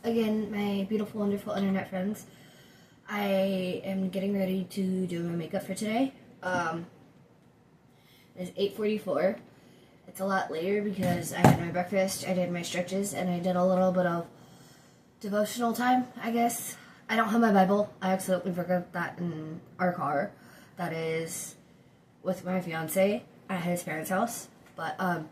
again, my beautiful, wonderful internet friends. I am getting ready to do my makeup for today. It's 8:44. It's a lot later because I had my breakfast, I did my stretches, and I did a little bit of devotional time, I guess. I don't have my Bible. I accidentally forgot that in our car. That is with my fiance at his parents' house. But I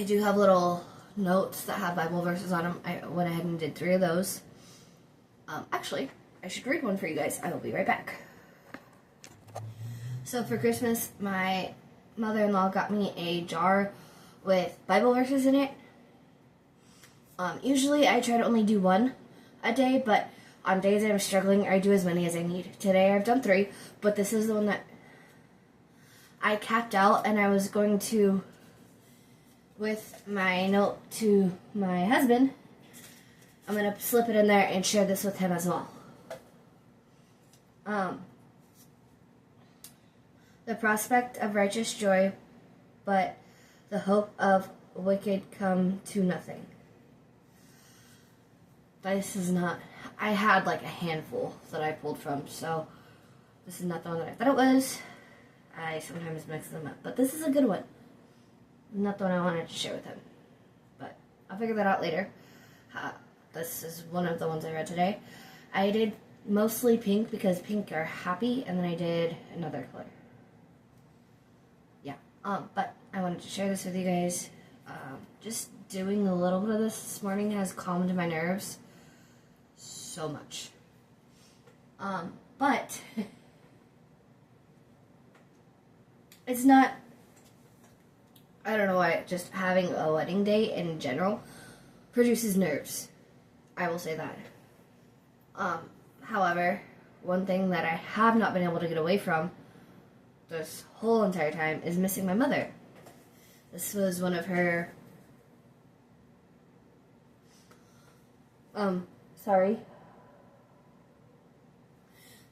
do have little notes that have Bible verses on them. I went ahead and did 3 of those. Actually, I should read one for you guys. I will be right back. So for Christmas, my mother-in-law got me a jar with Bible verses in it. Usually I try to only do 1 a day, but on days I'm struggling, I do as many as I need. Today I've done 3, but this is the one that I capped out, and I was going to, with my note to my husband, I'm going to slip it in there and share this with him as well. The prospect of righteous joy, but the hope of wicked come to nothing. This is not, I had like a handful that I pulled from, so this is not the one that I thought it was. I sometimes mix them up, but this is a good one. Not the one I wanted to share with him, but I'll figure that out later. This is one of the ones I read today. I did mostly pink because pink are happy, and then I did another color. Yeah, but I wanted to share this with you guys. Just doing a little bit of this morning has calmed my nerves so much. But it's not, I don't know why, just having a wedding day in general produces nerves. I will say that. However, one thing that I have not been able to get away from this whole entire time is missing my mother. This was one of her,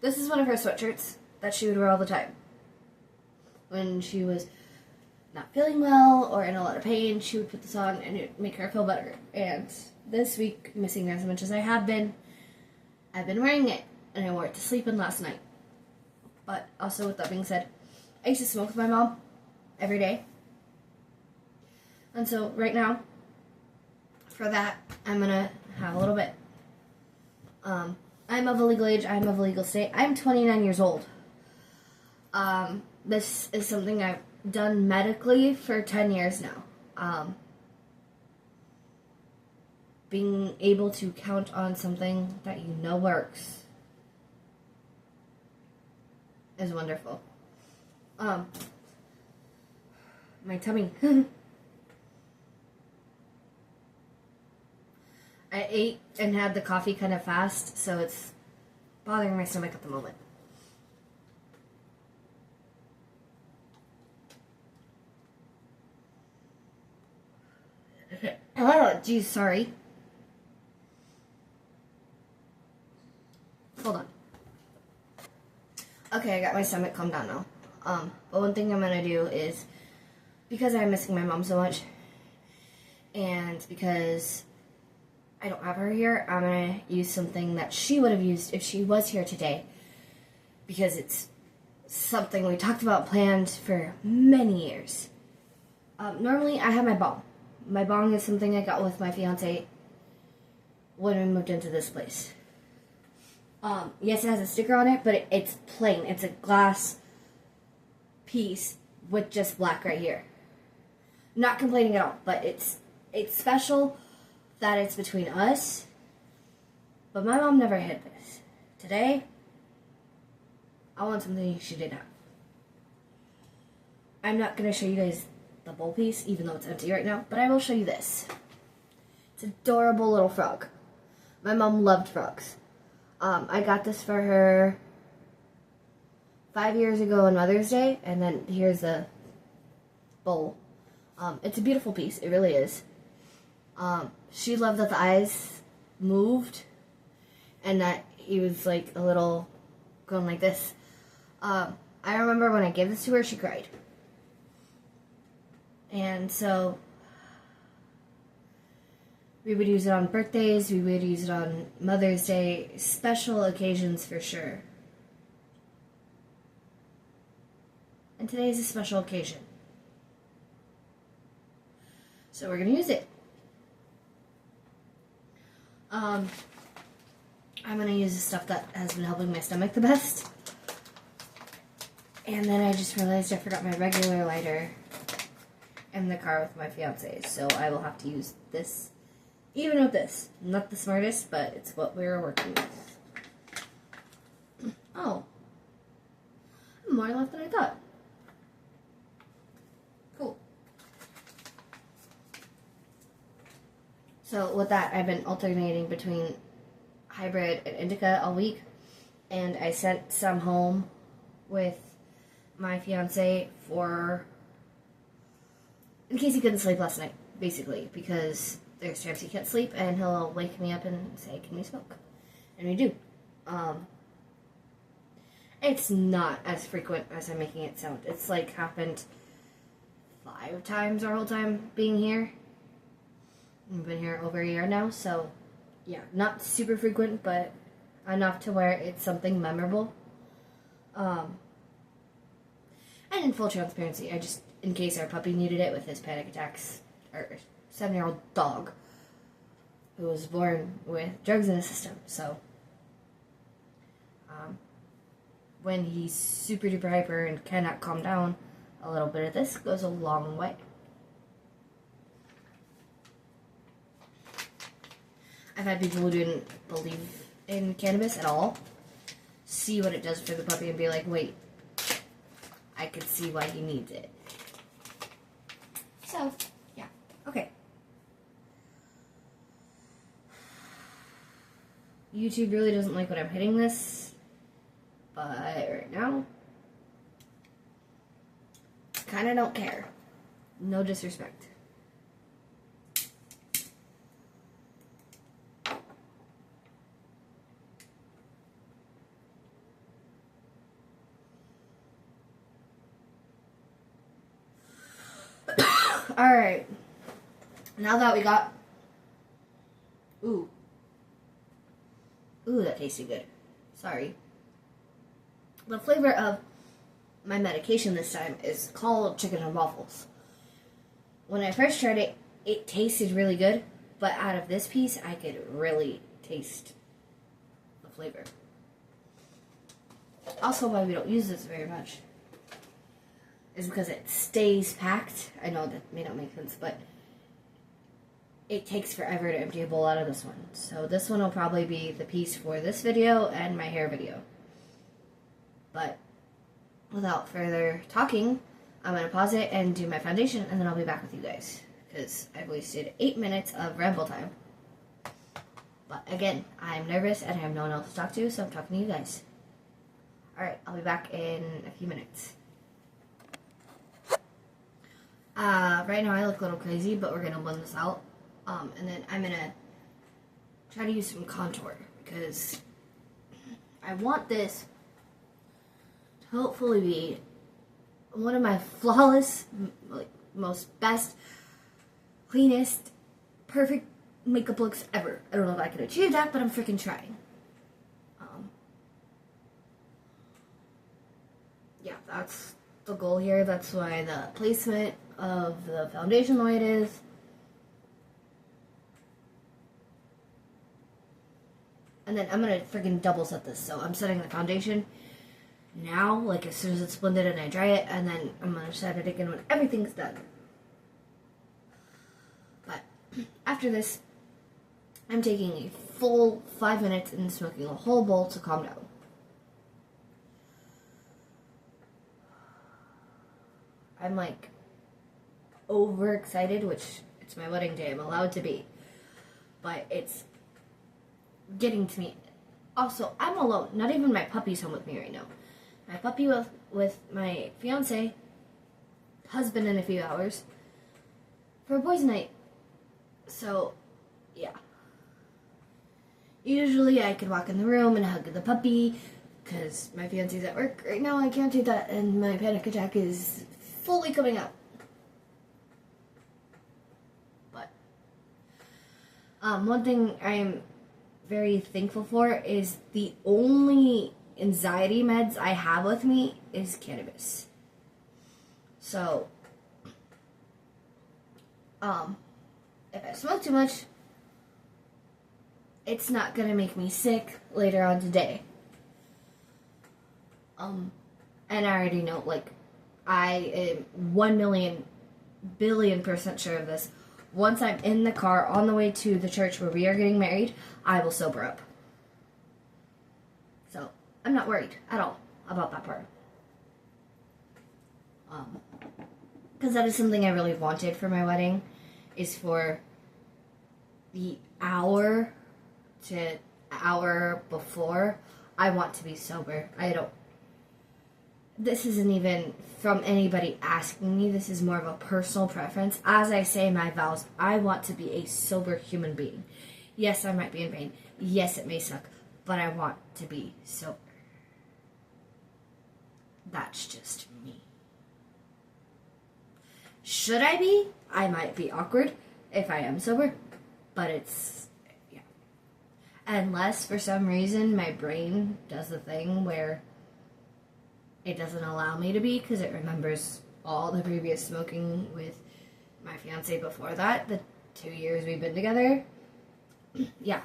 This is one of her sweatshirts that she would wear all the time. When she was not feeling well or in a lot of pain, she would put this on and it would make her feel better. And this week, missing her as much as I have been, I've been wearing it, and I wore it to sleep in last night. But also, with that being said, I used to smoke with my mom every day. And so right now, for that, I'm going to have a little bit. I'm of a legal age, I'm of a legal state. I'm 29 years old. This is something I've done medically for 10 years now. Being able to count on something that you know works is wonderful. My tummy. I ate and had the coffee kind of fast, so it's bothering my stomach at the moment. Oh, geez, sorry. Hold on. Okay, I got my stomach calmed down now. But one thing I'm gonna do is, because I'm missing my mom so much, and because I don't have her here, I'm gonna use something that she would have used if she was here today, because it's something we talked about, planned for many years. Normally, I have my bong. My bong is something I got with my fiance when we moved into this place. Yes, it has a sticker on it, but it's plain. It's a glass piece with just black right here. Not complaining at all, but it's special that it's between us. But my mom never had this. Today, I want something she did have. I'm not going to show you guys the bowl piece, even though it's empty right now, but I will show you this. It's an adorable little frog. My mom loved frogs. I got this for her 5 years ago on Mother's Day, and then here's a bowl. It's a beautiful piece, it really is. She loved that the eyes moved, and that he was like a little going like this. I remember when I gave this to her, she cried. And so We would use it on birthdays, we would use it on Mother's Day, special occasions for sure. And today is a special occasion. So we're going to use it. I'm going to use the stuff that has been helping my stomach the best. And then I just realized I forgot my regular lighter in the car with my fiance. So I will have to use this. Even with this. Not the smartest, but it's what we were working with. Oh. More left than I thought. Cool. So with that, I've been alternating between hybrid and indica all week. And I sent some home with my fiance in case he couldn't sleep last night, basically, because there's times he can't sleep and he'll wake me up and say, "Can we smoke?" And we do. It's not as frequent as I'm making it sound. It's like happened 5 times our whole time being here. We've been here over a year now, so yeah, not super frequent, but enough to where it's something memorable. And in full transparency, I just, in case our puppy needed it with his panic attacks, our 7-year-old dog, who was born with drugs in his system, so when he's super duper hyper and cannot calm down, a little bit of this goes a long way. I've had people who didn't believe in cannabis at all see what it does for the puppy and be like, wait, I could see why he needs it. So, yeah. Okay. YouTube really doesn't like when I'm hitting this, but right now, kind of don't care. No disrespect. Alright, now that we got, ooh, that tasted good, sorry. The flavor of my medication this time is called chicken and waffles. When I first tried it, it tasted really good, but out of this piece, I could really taste the flavor. Also, why we don't use this very much is because it stays packed. I know that may not make sense, but it takes forever to empty a bowl out of this one. So this one will probably be the piece for this video and my hair video. But without further talking, I'm going to pause it and do my foundation, and then I'll be back with you guys, because I've wasted 8 minutes of ramble time. But again, I'm nervous and I have no one else to talk to, so I'm talking to you guys. Alright, I'll be back in a few minutes. Right now I look a little crazy, but we're going to blend this out. And then I'm going to try to use some contour, because I want this to hopefully be one of my flawless, like, most best, cleanest, perfect makeup looks ever. I don't know if I can achieve that, but I'm freaking trying. Yeah, that's the goal here. That's why the placement of the foundation the way it is. And then I'm gonna freaking double set this. So I'm setting the foundation now, like as soon as it's blended and I dry it, and then I'm gonna set it again when everything's done. But after this, I'm taking a full 5 minutes and smoking a whole bowl to calm down. I'm like overexcited, which it's my wedding day, I'm allowed to be. But it's getting to me. Also, I'm alone. Not even my puppy's home with me right now. My puppy with my fiance, husband in a few hours, for a boys' night. So, yeah. Usually I could walk in the room and hug the puppy, because my fiance's at work. Right now I can't do that, and my panic attack is fully coming up. But One thing I am very thankful for is the only anxiety meds I have with me is cannabis. So, if I smoke too much, it's not gonna make me sick later on today. And I already know, like, I am 1,000,000,000,000,000% sure of this. Once I'm in the car on the way to the church where we are getting married, I will sober up. So, I'm not worried at all about that part. Because that is something I really wanted for my wedding, is for the hour to hour before, I want to be sober. This isn't even from anybody asking me. This is more of a personal preference. As I say in my vows, I want to be a sober human being. Yes, I might be in pain. Yes, it may suck. But I want to be sober. That's just me. Should I be? I might be awkward if I am sober. But it's, yeah. Unless for some reason my brain does the thing where it doesn't allow me to be, because it remembers all the previous smoking with my fiance before that, the 2 years we've been together. Yeah,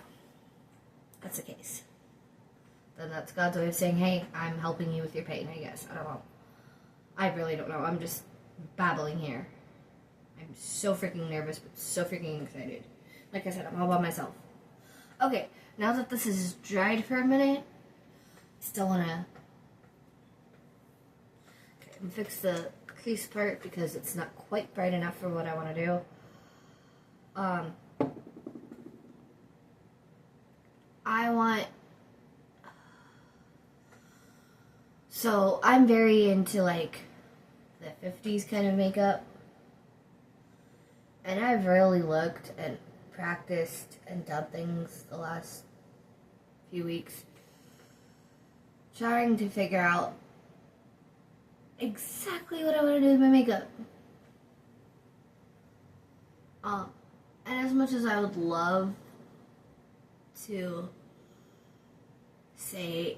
that's the case. Then that's God's way of saying, hey, I'm helping you with your pain, I guess. I don't know. I really don't know. I'm just babbling here. I'm so freaking nervous, but so freaking excited. Like I said, I'm all by myself. Okay, now that this is dried for a minute, I still want to fix the crease part because it's not quite bright enough for what I want to do. So I'm very into like the 50s kind of makeup. And I've really looked and practiced and done things the last few weeks, trying to figure out exactly what I want to do with my makeup. And as much as I would love to say,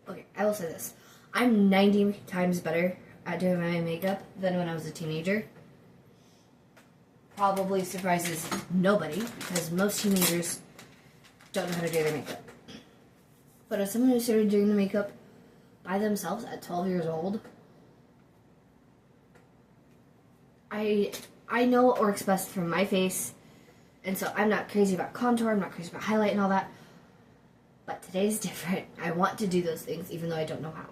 okay, I will say this. I'm 90 times better at doing my makeup than when I was a teenager. Probably surprises nobody, because most teenagers don't know how to do their makeup. But as someone who started doing the makeup by themselves at 12 years old, I know what works best for my face, and so I'm not crazy about contour, I'm not crazy about highlight and all that. But today's different. I want to do those things even though I don't know how.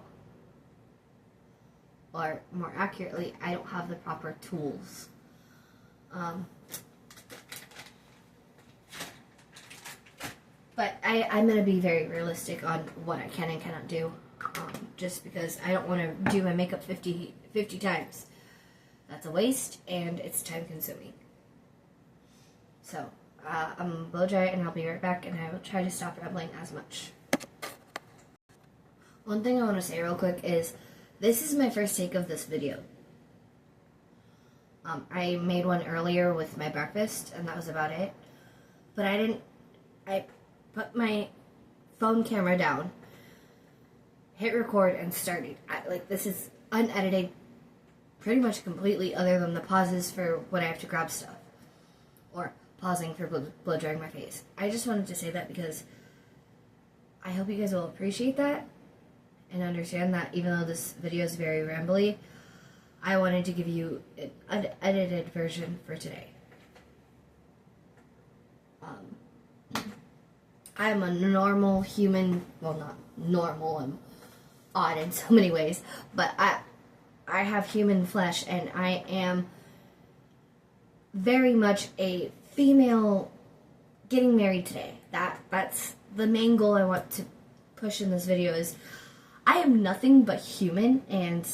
Or more accurately, I don't have the proper tools. But I'm going to be very realistic on what I can and cannot do. Just because I don't want to do my makeup 50 times. That's a waste, and it's time consuming. So, I'm going to blow dry it, and I'll be right back, and I will try to stop rambling as much. One thing I want to say real quick is, this is my first take of this video. I made one earlier with my breakfast, and that was about it. But I put my phone camera down, hit record, and started. This is unedited, pretty much completely, other than the pauses for when I have to grab stuff. Or pausing for blow drying my face. I just wanted to say that because I hope you guys will appreciate that and understand that even though this video is very rambly, I wanted to give you an unedited version for today. I'm a normal human, well, not normal, I'm odd in so many ways, but I have human flesh, and I am very much a female getting married today. That's the main goal I want to push in this video. Is I am nothing but human, and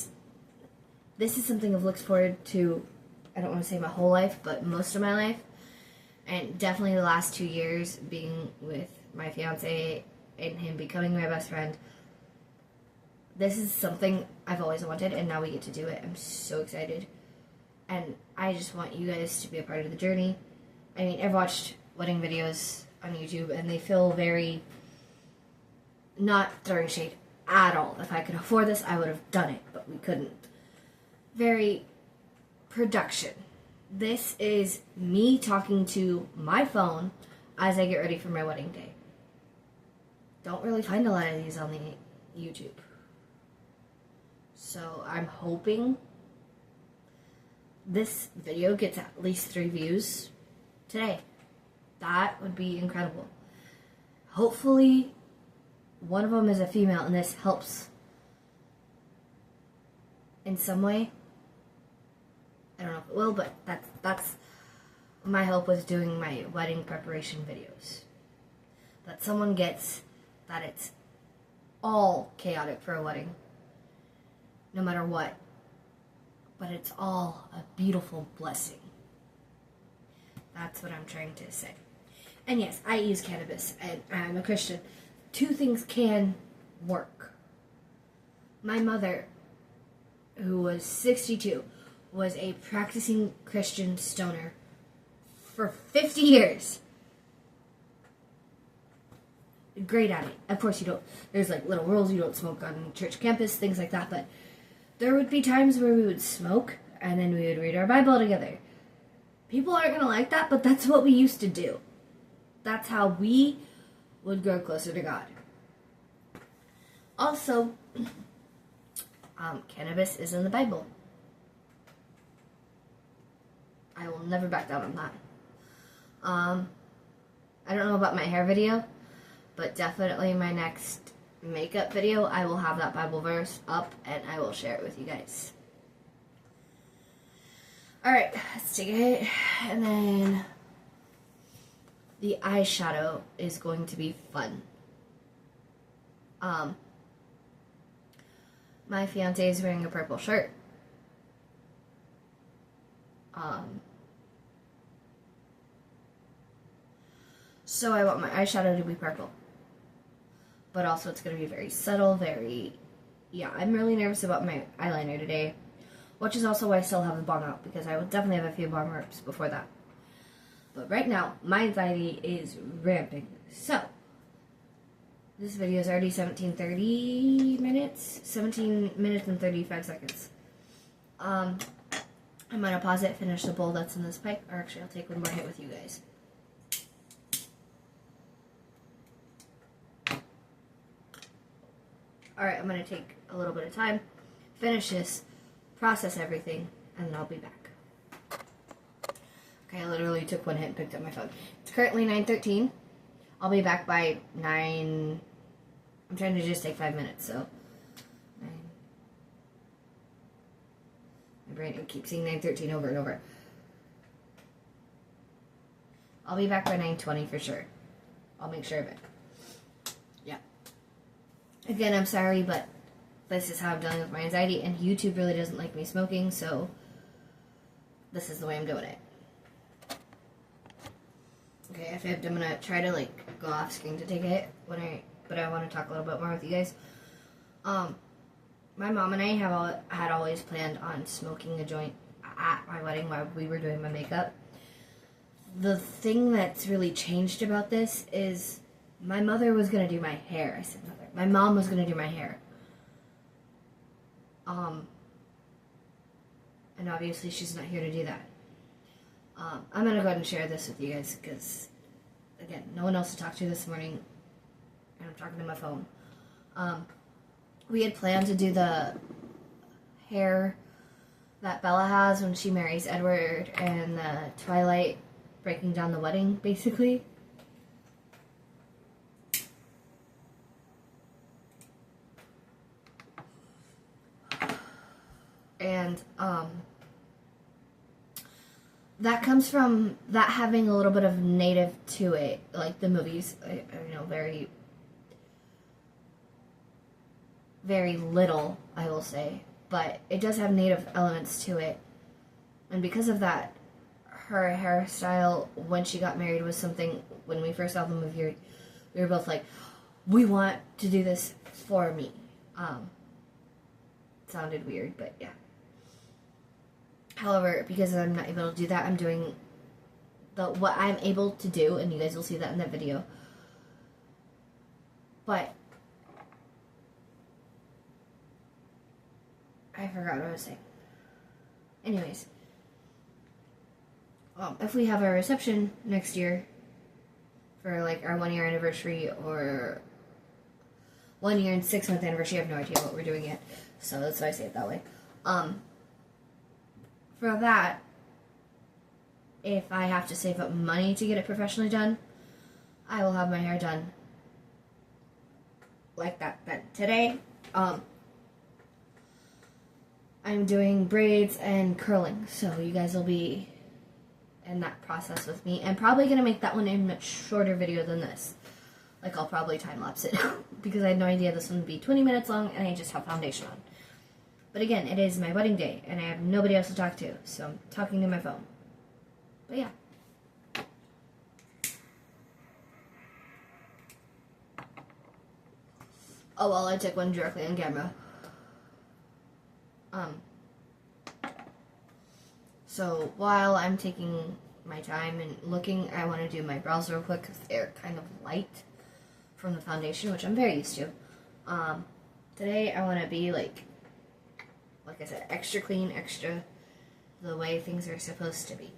this is something I've looked forward to, I don't want to say my whole life, but most of my life, and definitely the last 2 years being with my fiance and him becoming my best friend. This is something I've always wanted, and now we get to do it. I'm so excited. And I just want you guys to be a part of the journey. I mean, I've watched wedding videos on YouTube, and they feel very, not throwing shade at all. If I could afford this, I would have done it, but we couldn't. Very production. This is me talking to my phone as I get ready for my wedding day. Don't really find a lot of these on the YouTube. So I'm hoping this video gets at least 3 views today. That would be incredible. Hopefully one of them is a female and this helps in some way. I don't know if it will, but that's my hope with doing my wedding preparation videos. That someone gets that it's all chaotic for a wedding, no matter what, but it's all a beautiful blessing. That's what I'm trying to say. And yes, I use cannabis, and I'm a Christian. 2 things can work. My mother, who was 62, was a practicing Christian stoner for 50 years. Great at it. Of course, you don't, there's like little rules, you don't smoke on church campus, things like that, but there would be times where we would smoke and then we would read our Bible together. People aren't going to like that, but that's what we used to do. That's how we would grow closer to God. Also, cannabis is in the Bible. I will never back down on that. I don't know about my hair video, but definitely my next makeup video, I will have that Bible verse up and I will share it with you guys. Alright, let's take a hit, and then the eyeshadow is going to be fun. My fiance is wearing a purple shirt. So I want my eyeshadow to be purple. But also it's going to be very subtle, yeah, I'm really nervous about my eyeliner today. Which is also why I still have the balm out, because I will definitely have a few balm reps before that. But right now, my anxiety is ramping. So, this video is already 17 minutes and 35 seconds. I'm going to pause it, finish the bowl that's in this pipe, or actually I'll take one more hit with you guys. Alright, I'm going to take a little bit of time, finish this, process everything, and then I'll be back. Okay, I literally took one hit and picked up my phone. It's currently 9:13. I'll be back by 9. I'm trying to just take 5 minutes, so 9. My brain keeps saying 9:13 over and over. I'll be back by 9:20 for sure. I'll make sure of it. Yeah. Again, I'm sorry, but this is how I'm dealing with my anxiety, and YouTube really doesn't like me smoking, so this is the way I'm doing it. Okay, I think I'm gonna try to like go off screen to take a hit but I want to talk a little bit more with you guys. My mom and I had always planned on smoking a joint at my wedding while we were doing my makeup. The thing that's really changed about this is my mother was gonna do my hair. I said mother. My mom was gonna do my hair. And obviously she's not here to do that. I'm going to go ahead and share this with you guys because, again, no one else to talk to this morning, and I'm talking to my phone. We had planned to do the hair that Bella has when she marries Edward and the Twilight breaking down the wedding, basically. And, that comes from that having a little bit of native to it, like the movies, you know, very, very little, I will say, but it does have native elements to it, and because of that, her hairstyle when she got married was something, when we first saw the movie, we were both like, we want to do this for me. It sounded weird, but yeah. However, because I'm not able to do that, I'm doing what I'm able to do, and you guys will see that in that video. But I forgot what I was saying. Anyways, if we have a reception next year for like our 1 year anniversary or 1 year and 6 month anniversary, I have no idea what we're doing yet, so that's why I say it that way. For that, if I have to save up money to get it professionally done, I will have my hair done like that. But today, I'm doing braids and curling, so you guys will be in that process with me. I'm probably going to make that one a much shorter video than this. Like, I'll probably time-lapse it because I had no idea this one would be 20 minutes long and I just have foundation on. But again, it is my wedding day and I have nobody else to talk to, so I'm talking to my phone. But yeah. Oh well, I took one directly on camera. So while I'm taking my time and looking, I want to do my brows real quick because they're kind of light from the foundation, which I'm very used to. Today I want to be like I said, extra clean, extra the way things are supposed to be.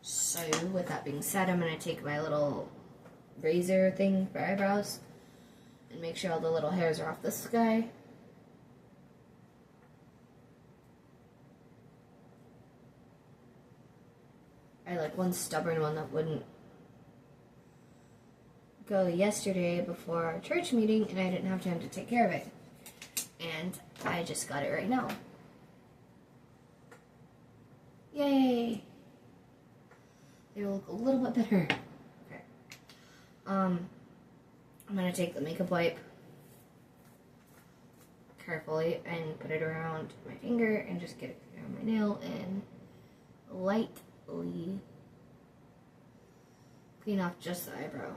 So with that being said, I'm going to take my little razor thing for eyebrows and make sure all the little hairs are off this guy. I like one stubborn one that wouldn't go yesterday before our church meeting, and I didn't have time to take care of it. And I just got it right now. Yay! They will look a little bit better. Okay. I'm gonna take the makeup wipe carefully and put it around my finger and just get it around my nail and lightly clean off just the eyebrow.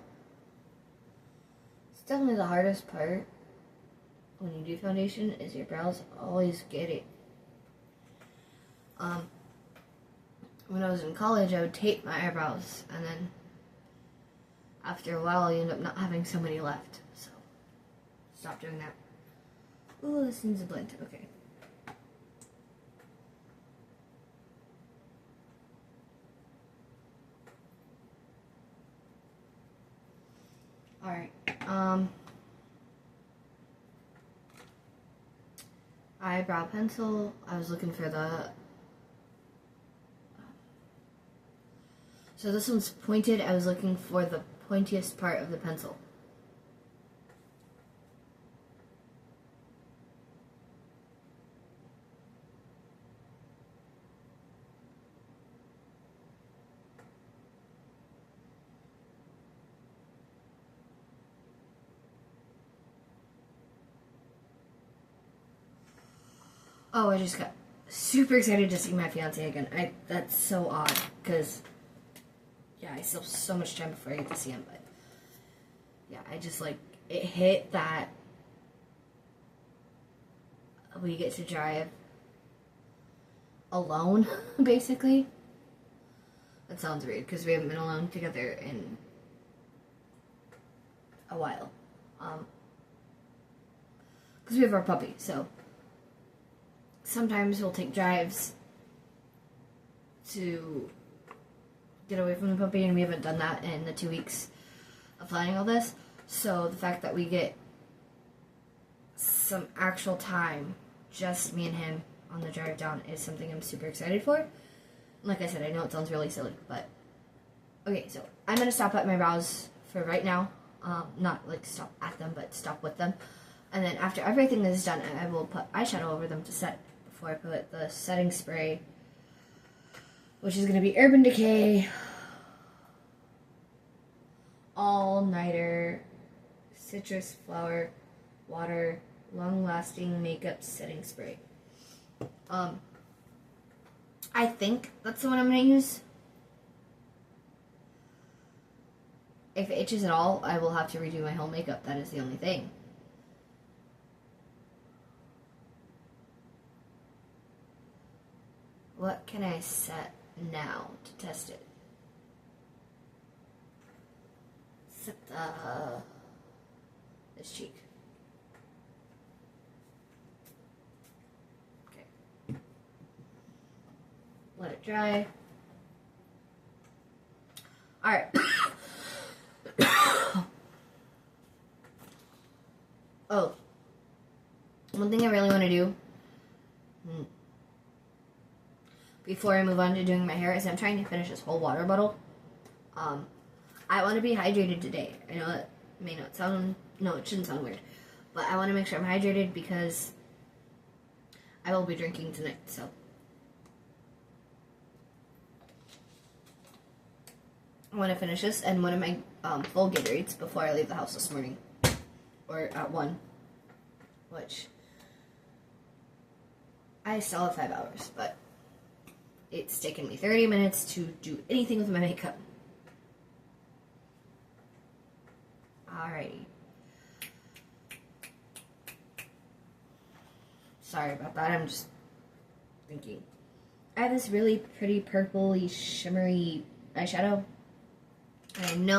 It's definitely the hardest part when you do foundation is your brows always get it. When I was in college, I would tape my eyebrows, and then after a while, you end up not having so many left. So, stop doing that. Ooh, this needs a blend. Okay. Alright, eyebrow pencil. I was looking for the... So this one's pointed. I was looking for the pointiest part of the pencil. Oh, I just got super excited to see my fiance again. That's so odd, because, yeah, I still have so much time before I get to see him, but, yeah, I just, like, it hit that we get to drive alone, basically. That sounds weird, because we haven't been alone together in a while. Because we have our puppy, so sometimes we'll take drives to get away from the puppy, and we haven't done that in the 2 weeks of planning all this. So the fact that we get some actual time, just me and him, on the drive down is something I'm super excited for. Like I said, I know it sounds really silly, but okay, so I'm going to stop at my brows for right now. Not like stop at them, but stop with them. And then after everything is done, I will put eyeshadow over them to set before I put the setting spray, which is going to be Urban Decay All-Nighter Citrus Flower Water Long-Lasting Makeup Setting Spray. I think that's the one I'm going to use. If it itches at all, I will have to redo my whole makeup. That is the only thing. What can I set now to test it? Set this cheek. Okay. Let it dry. Alright. Oh. One thing I really want to do before I move on to doing my hair is I'm trying to finish this whole water bottle. I want to be hydrated today. I know it may not sound, no, it shouldn't sound weird, but I want to make sure I'm hydrated because I will be drinking tonight, so. I want to finish this and one of my full Gatorades before I leave the house this morning, or at 1, which I still have 5 hours, but it's taken me 30 minutes to do anything with my makeup. Alrighty. Sorry about that, I'm just thinking. I have this really pretty purpley, shimmery eyeshadow. And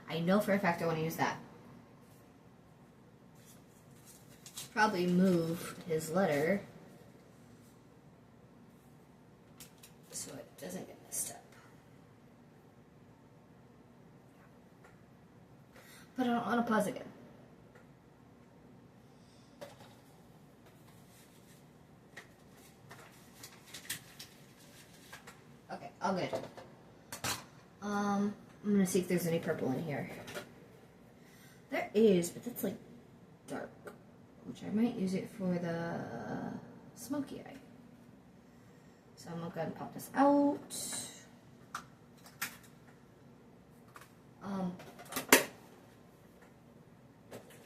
I know for a fact I want to use that. Probably move his letter so it doesn't get messed up. Put it on a pause again. Okay, all good. I'm gonna see if there's any purple in here. There is, but that's like dark, which I might use it for the smoky eye. So I'm gonna go ahead and pop this out.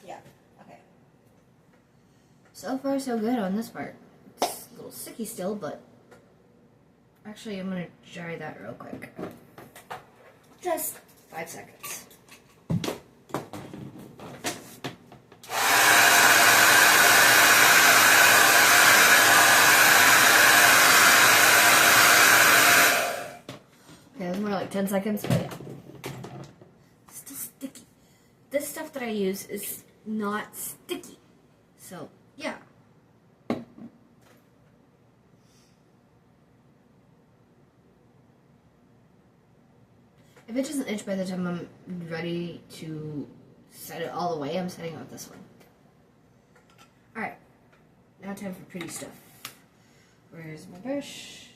Yeah, okay. So far so good on this part. It's a little sticky still, but actually I'm gonna dry that real quick. Just 5 seconds. Okay, it was more like 10 seconds, but yeah. Still sticky. This stuff that I use is not sticky. So, yeah. If it doesn't itch by the time I'm ready to set it all the way, I'm setting it with this one. Alright, now time for pretty stuff. Where's my brush?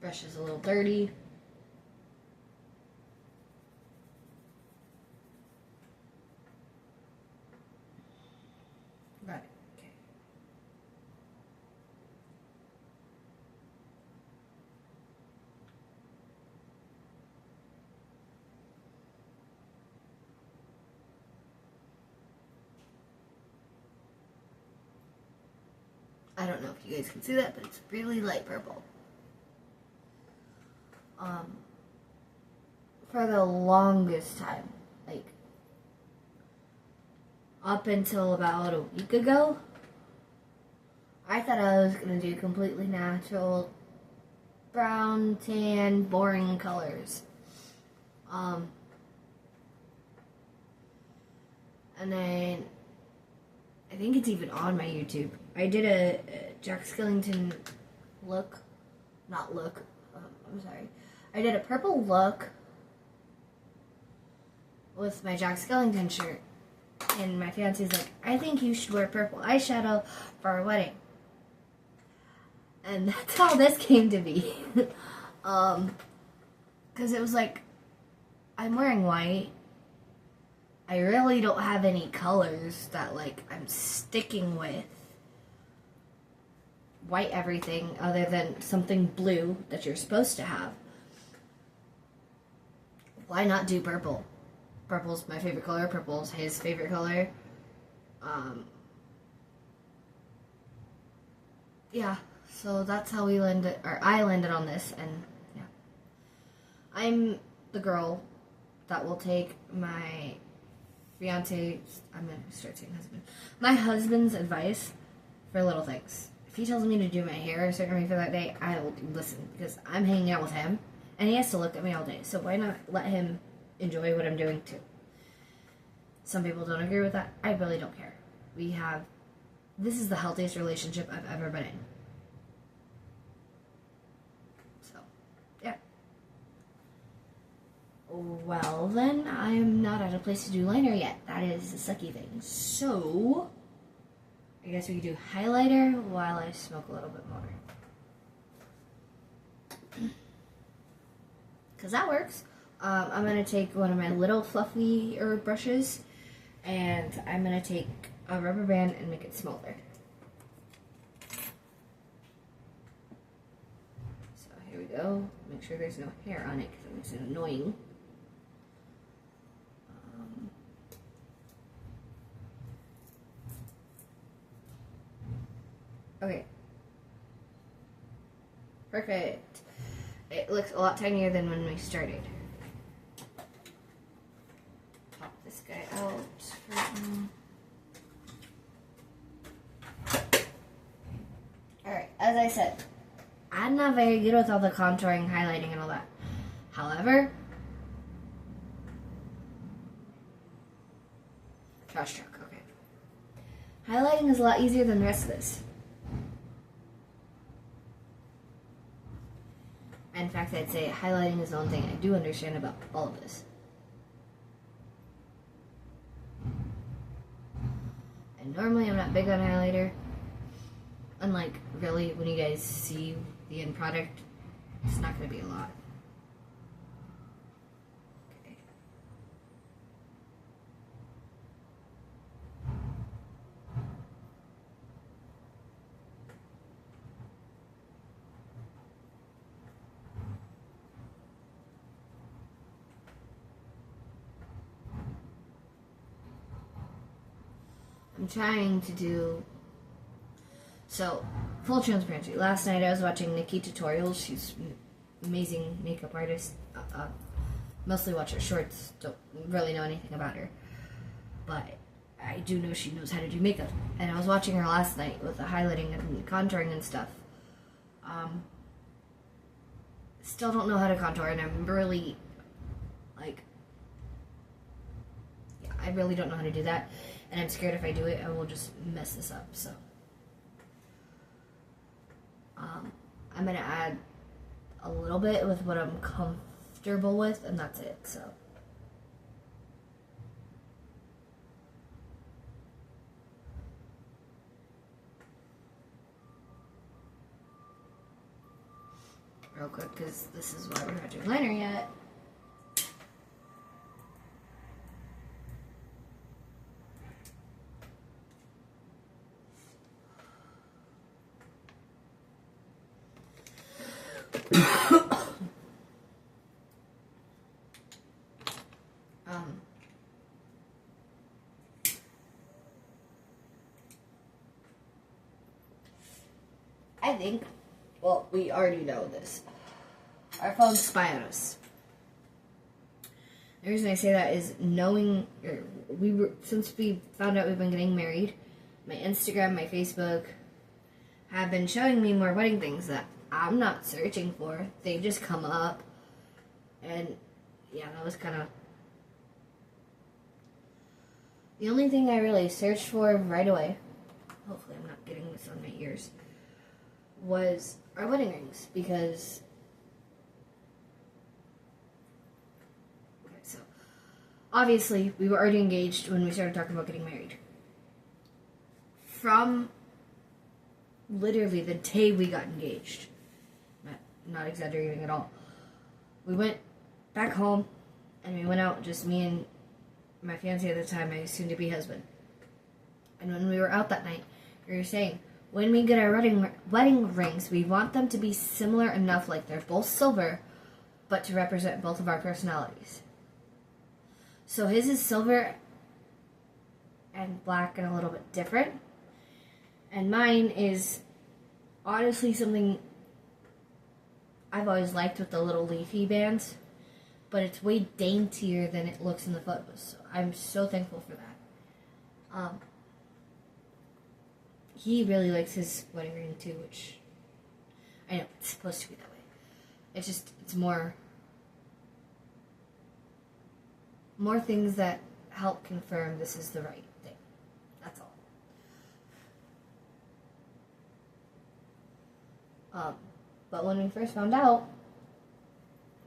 Brush is a little dirty. Got it. Okay. I don't know if you guys can see that, but it's really light purple. For the longest time, like up until about a week ago, I thought I was going to do completely natural brown, tan, boring colors. And then I think it's even on my YouTube. I did a Jack Skellington look, not look, I'm sorry. I did a purple look with my Jack Skellington shirt. And my fiance's like, I think you should wear purple eyeshadow for our wedding. And that's how this came to be. Because it was like, I'm wearing white. I really don't have any colors that like I'm sticking with. White everything other than something blue that you're supposed to have. Why not do purple? Purple's my favorite color. Purple's his favorite color. Yeah, so that's how we landed, or I landed on this, and yeah. I'm the girl that will take my fiance's, I'm going to start saying husband, my husband's advice for little things. If he tells me to do my hair a certain way for that day, I will listen, because I'm hanging out with him, and he has to look at me all day, so why not let him enjoy what I'm doing too? Some people don't agree with that. I really don't care. This is the healthiest relationship I've ever been in. So, yeah. Well, then, I am not at a place to do liner yet. That is the sucky thing. So, I guess we could do highlighter while I smoke a little bit more. Because that works. I'm going to take one of my little fluffy herb brushes, and I'm going to take a rubber band and make it smaller. So here we go. Make sure there's no hair on it because it makes it annoying. Okay. Perfect. It looks a lot tinier than when we started. Pop this guy out right now. Alright, as I said, I'm not very good with all the contouring, highlighting, and all that. However, trash truck, okay. Highlighting is a lot easier than the rest of this. In fact, I'd say highlighting is the only thing I do understand about all of this. And normally I'm not big on highlighter. Unlike, really, when you guys see the end product, it's not going to be a lot. Okay. I'm trying to do... So, full transparency. Last night I was watching Nikki tutorials. She's an amazing makeup artist. Mostly watch her shorts. Don't really know anything about her. But I do know she knows how to do makeup. And I was watching her last night with the highlighting and contouring and stuff. Still don't know how to contour, and I'm really, like... Yeah, I really don't know how to do that. And I'm scared if I do it, I will just mess this up, so... I'm going to add a little bit with what I'm comfortable with, and that's it, so. Real quick, because this is why we're not doing liner yet. I think, well, we already know this. Our phones spy on us. The reason I say that is knowing, since we found out we've been getting married, my Instagram, my Facebook have been showing me more wedding things that I'm not searching for. They just come up. And yeah, that was kind of the only thing I really searched for right away. Hopefully I'm not getting this on my ears. Was our wedding rings, because okay, so obviously we were already engaged when we started talking about getting married. From literally the day we got engaged, not exaggerating at all, we went back home and we went out, just me and my fiance at the time, my soon-to-be husband. And when we were out that night, we were saying, when we get our wedding rings, we want them to be similar enough, like they're both silver, but to represent both of our personalities. So his is silver and black and a little bit different. And mine is honestly something I've always liked with the little leafy bands. but it's way daintier than it looks in the photos. So I'm so thankful for that. He really likes his wedding ring too, which I know it's supposed to be that way. It's more things that help confirm this is the right thing. That's all. But when we first found out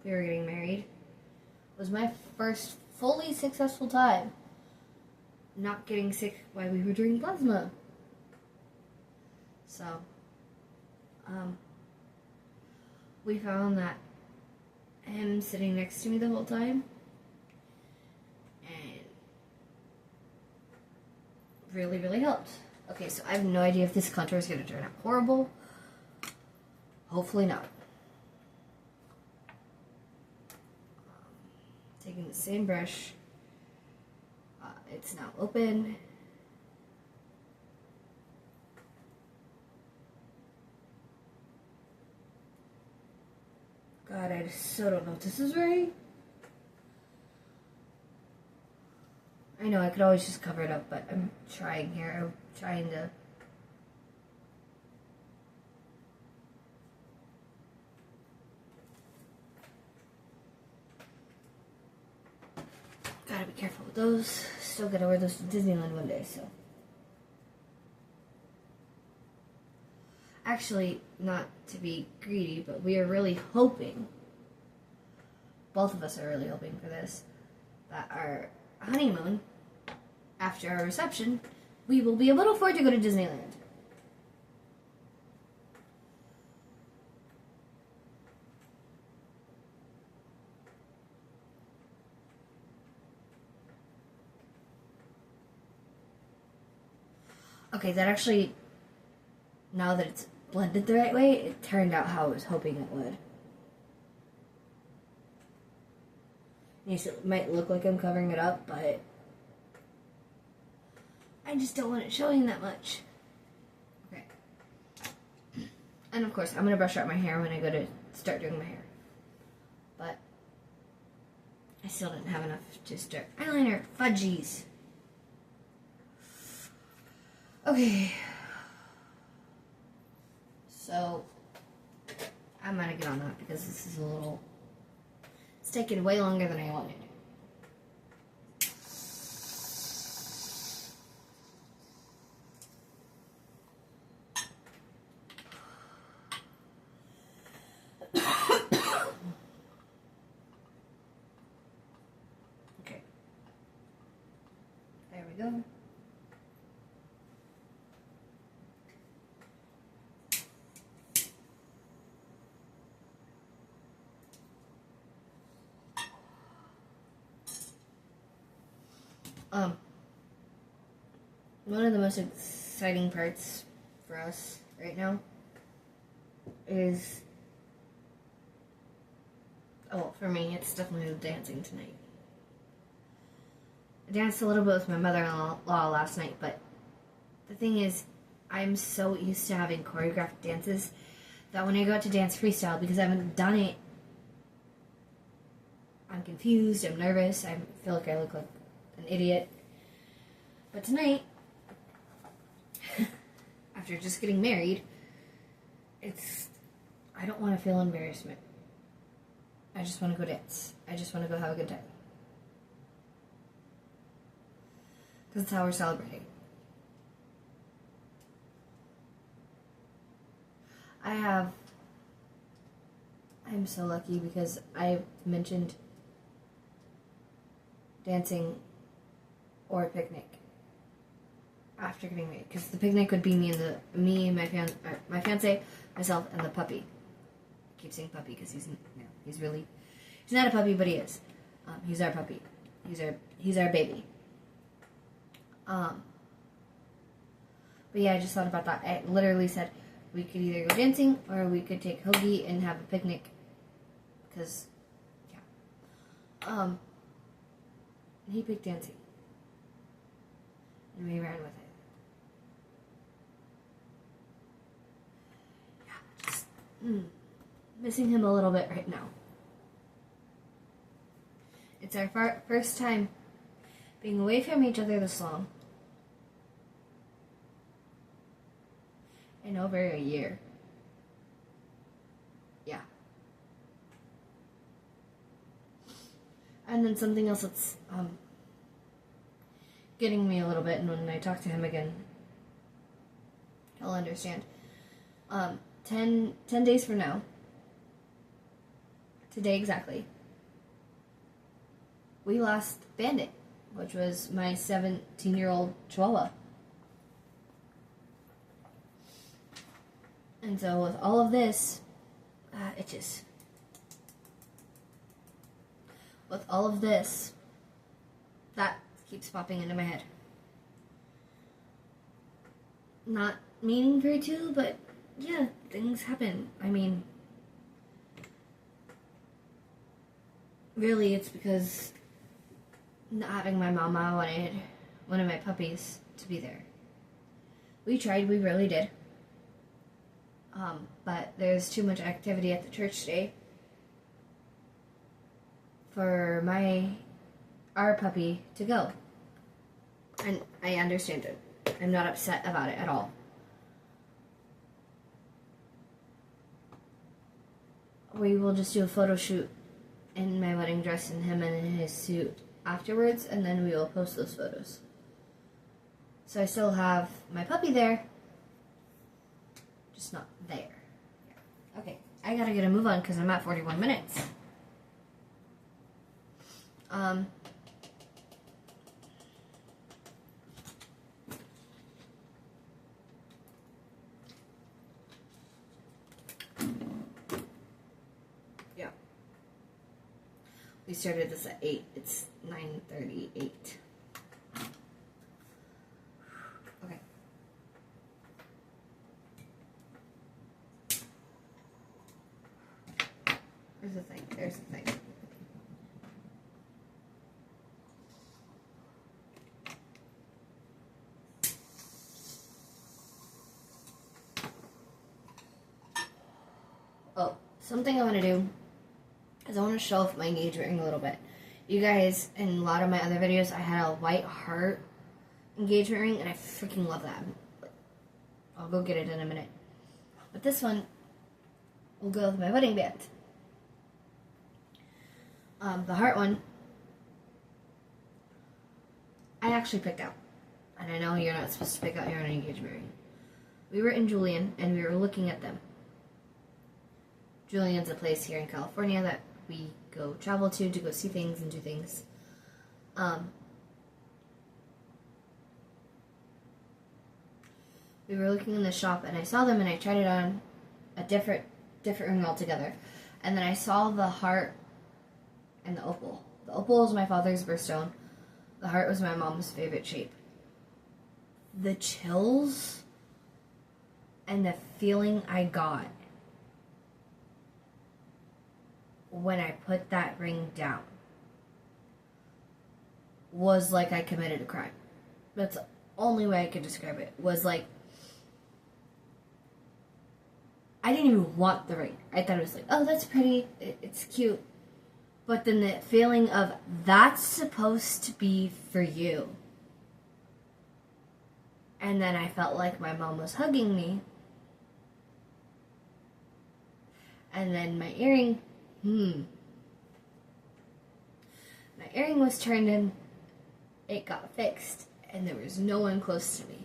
we were getting married, it was my first fully successful time not getting sick while we were doing plasma. So, we found that him sitting next to me the whole time and really, really helped. Okay, so I have no idea if this contour is going to turn out horrible. Hopefully not. Taking the same brush. It's now open. God, I so don't know if this is right. I know I could always just cover it up, but I'm trying here. I'm trying to... Gotta be careful with those. Still gotta wear those to Disneyland one day, so. Actually, not to be greedy, but we are really hoping, both of us are really hoping for this, that our honeymoon, after our reception, we will be able to afford to go to Disneyland. Okay, that actually, now that it's blended the right way, it turned out how I was hoping it would. Yes, it might look like I'm covering it up, but I just don't want it showing that much. Okay. And of course, I'm going to brush out my hair when I go to start doing my hair. But I still didn't have enough to start eyeliner. Fudgies. Okay. So, I'm going to get on that because this is it's taking way longer than I wanted. Okay. There we go. One of the most exciting parts for us right now is, for me, it's definitely the dancing tonight. I danced a little bit with my mother-in-law last night, but the thing is, I'm so used to having choreographed dances that when I go out to dance freestyle, because I haven't done it, I'm confused, I'm nervous, I feel like I look like an idiot. But tonight, after just getting married, I don't want to feel embarrassment. I just want to go dance. I just want to go have a good time. Because it's how we're celebrating. I'm so lucky because I mentioned dancing or a picnic after getting married, because the picnic would be me and my fiance, myself, and the puppy. I keep saying puppy because he's not a puppy, but he is. He's our puppy. He's our baby. But yeah, I just thought about that. I literally said we could either go dancing or we could take Hoagie and have a picnic, because he picked dancing and we ran with it. Missing him a little bit right now. It's our first time being away from each other this long. In over a year. Yeah. And then something else that's getting me a little bit, and when I talk to him again, he'll understand. 10 days from now, today exactly, we lost Bandit, which was my 17-year-old Chihuahua. And so with all of this, with all of this, that keeps popping into my head. Not meaning for it to, but yeah, things happen. I mean, really, it's because not having my mama, wanted one of my puppies to be there. We tried, we really did. But there's too much activity at the church today for our puppy to go. And I understand it. I'm not upset about it at all. We will just do a photo shoot in my wedding dress and him in his suit afterwards, and then we will post those photos. So I still have my puppy there, just not there. Okay, I gotta get a move on because I'm at 41 minutes. Yeah. We started this at 8. It's 9:38. Okay. Where's the thing? There's the thing. Oh, something I want to do is I want to show off my engagement ring a little bit. You guys, in a lot of my other videos, I had a white heart engagement ring, and I freaking love that. I'll go get it in a minute. But this one will go with my wedding band. The heart one, I actually picked out. And I know you're not supposed to pick out your own engagement ring. We were in Julian, and we were looking at them. Julian's a place here in California that we go travel to go see things and do things. We were looking in the shop, and I saw them, and I tried it on a different ring altogether. And then I saw the heart and the opal. The opal was my father's birthstone. The heart was my mom's favorite shape. The chills and the feeling I got when I put that ring down was like I committed a crime. That's the only way I could describe it. Was like, I didn't even want the ring. I thought it was like, oh, that's pretty, it's cute. But then the feeling of, that's supposed to be for you. And then I felt like my mom was hugging me. And then my earring, my earring was turned in, it got fixed, and there was no one close to me.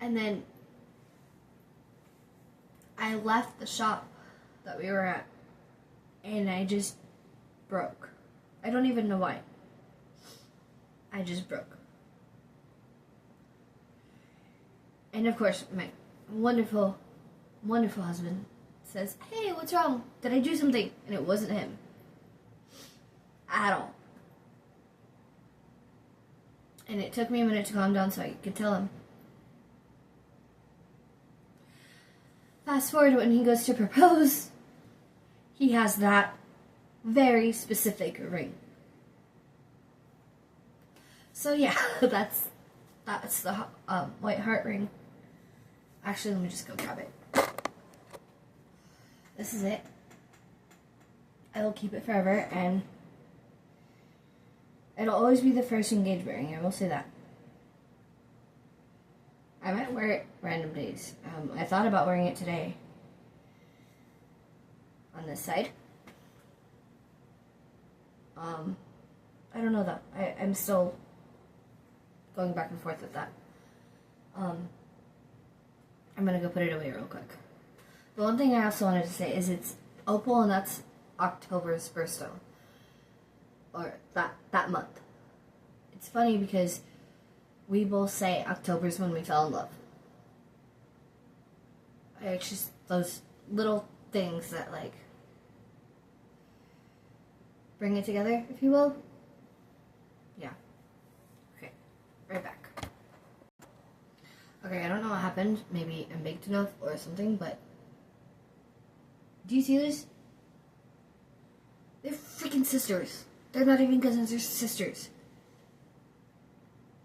And then I left the shop that we were at, and I just broke. I don't even know why. I just broke. And of course, my wonderful, wonderful husband says, hey, what's wrong? Did I do something? And it wasn't him. At all. And it took me a minute to calm down so I could tell him. Fast forward, when he goes to propose, he has that very specific ring. So yeah, that's the white heart ring. Actually, let me just go grab it. This is it. I will keep it forever, and it'll always be the first engagement ring. I will say that. I might wear it random days. I thought about wearing it today on this side. I don't know though. I'm still going back and forth with that. I'm gonna go put it away real quick. The one thing I also wanted to say is it's opal, and that's October's birthstone, or that month. It's funny because we both say October's when we fell in love. It's just those little things that like bring it together, if you will. Yeah. Okay. Right back. Okay, I don't know what happened. Maybe I'm baked enough or something, but do you see this? They're freaking sisters. They're not even cousins, they're sisters.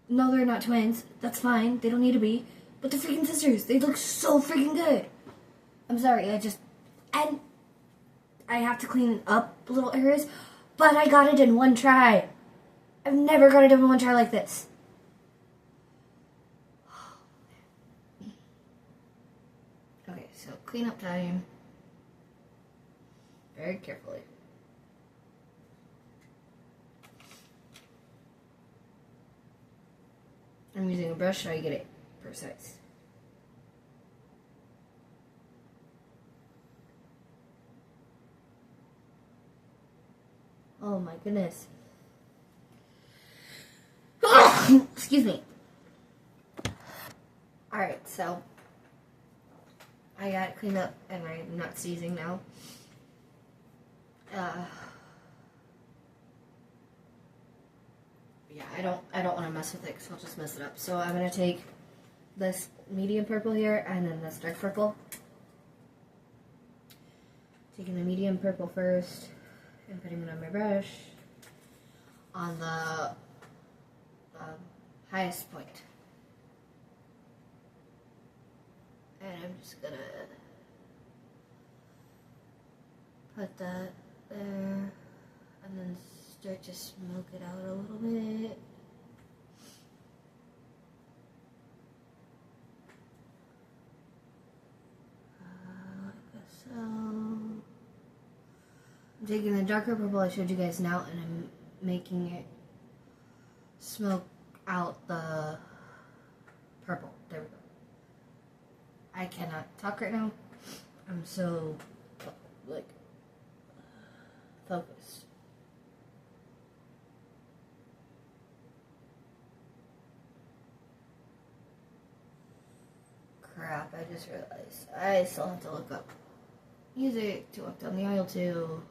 No, they're not twins. That's fine. They don't need to be. But they're freaking sisters. They look so freaking good. I'm sorry, and I have to clean up little areas, but I got it in one try. I've never got it in one try like this. Okay, so clean up time. Very carefully. I'm using a brush so I get it precise. Oh my goodness. Excuse me. Alright, so I got it cleaned up and I'm not sneezing now. Yeah, I don't want to mess with it because I'll just mess it up. So I'm going to take this medium purple here and then this dark purple. Taking the medium purple first and putting it on my brush on the highest point. And I'm just going to put that there and then start to smoke it out a little bit. Like so. I'm taking the darker purple I showed you guys now and I'm making it smoke out the purple. There we go. I cannot talk right now. I'm so, like, focused. Crap, I just realized I still have to look up music to walk down the aisle to.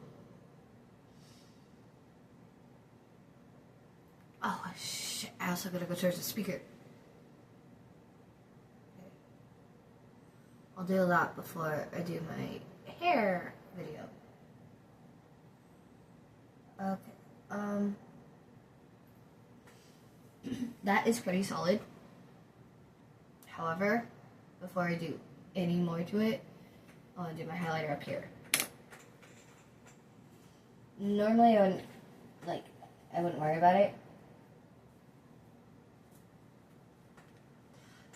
Oh shit, I also gotta go charge the speaker. Okay. I'll do that before I do my hair video. Okay, that is pretty solid. However, before I do any more to it, I want to do my highlighter up here. Normally I wouldn't worry about it.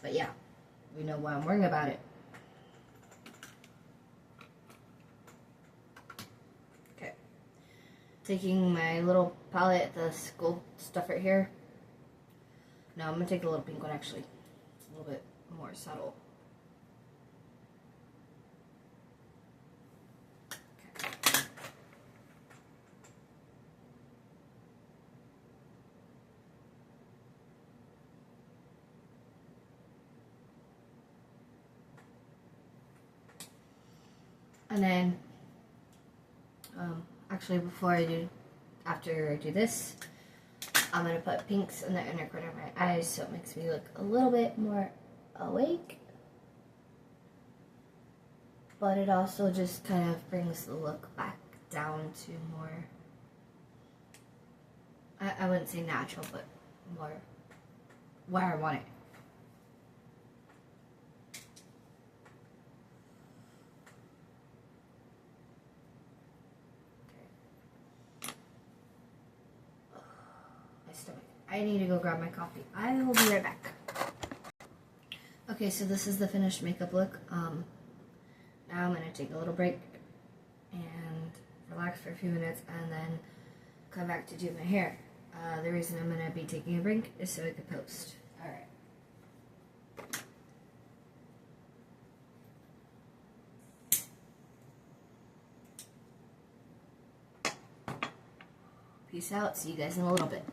But yeah, we know why I'm worrying about it. Okay. Taking my little palette, the gold stuff right here. No, I'm going to take the little pink one actually. It's a little bit more subtle. Okay. And then, actually after I do this, I'm going to put pinks in the inner corner of my eyes so it makes me look a little bit more awake. But it also just kind of brings the look back down to more, I wouldn't say natural, but more where I want it. I need to go grab my coffee. I will be right back. Okay, so this is the finished makeup look. Now I'm gonna take a little break and relax for a few minutes and then come back to do my hair. The reason I'm gonna be taking a break is so I can post. Alright. Peace out. See you guys in a little bit.